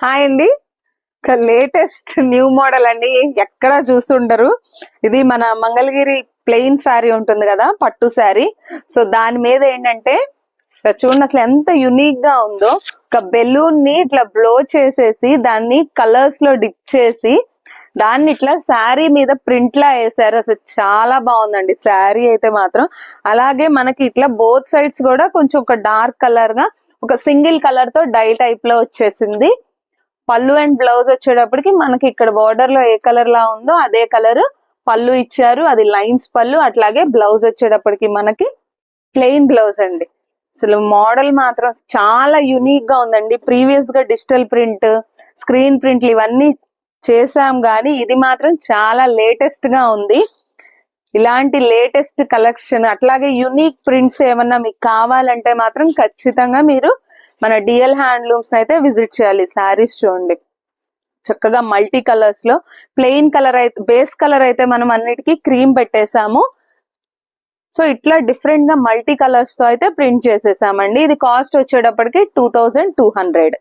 Hi అండి. Latest new model అండి, ఎక్కడ చూస్తుండరు. ఇది మన మంగళగిరి ప్లెయిన్ శారీ ఉంటుంది కదా, పట్టు శారీ. సో దాని మీద ఏంటంటే ఇక్కడ చూడండి అసలు ఎంత యునిక్ గా ఉందో. ఒక బెలూన్ ని ఇట్లా బ్లో చేసేసి దాన్ని కలర్స్ లో డిప్ చేసి దాన్ని ఇట్లా శారీ మీద ప్రింట్ లా వేసారు. అసలు చాలా బాగుందండి శారీ అయితే మాత్రం. అలాగే మనకి ఇట్లా బోత్ సైడ్స్ కూడా కొంచెం ఒక డార్క్ కలర్ గా ఒక సింగిల్ కలర్ తో డై టైప్ లో వచ్చేసింది. పళ్ళు అండ్ బ్లౌజ్ వచ్చేటప్పటికి మనకి ఇక్కడ బార్డర్ లో ఏ కలర్ లా ఉందో అదే కలర్ పళ్ళు ఇచ్చారు. అది లైన్స్ పళ్ళు. అట్లాగే బ్లౌజ్ వచ్చేటప్పటికి మనకి ప్లెయిన్ బ్లౌజ్ అండి. అసలు మోడల్ మాత్రం చాలా యునిక్ గా ఉందండి. ప్రీవియస్ గా డిజిటల్ ప్రింట్, స్క్రీన్ ప్రింట్లు ఇవన్నీ చేసాం గానీ ఇది మాత్రం చాలా లేటెస్ట్ గా ఉంది. ఇలాంటి లేటెస్ట్ కలెక్షన్ అట్లాగే యునిక్ ప్రింట్స్ ఏమన్నా మీకు కావాలంటే మాత్రం ఖచ్చితంగా మీరు మన డిఎల్ హ్యాండ్లూమ్స్ అయితే విజిట్ చేయాలి. శారీస్ చూడండి చక్కగా మల్టీ కలర్స్ లో. ప్లెయిన్ కలర్ అయితే బేస్ కలర్ అయితే మనం అన్నిటికీ క్రీమ్ పెట్టేసాము. సో ఇట్లా డిఫరెంట్ గా మల్టీ కలర్స్ తో అయితే ప్రింట్ చేసేసామండి. ఇది కాస్ట్ వచ్చేటప్పటికి 2200.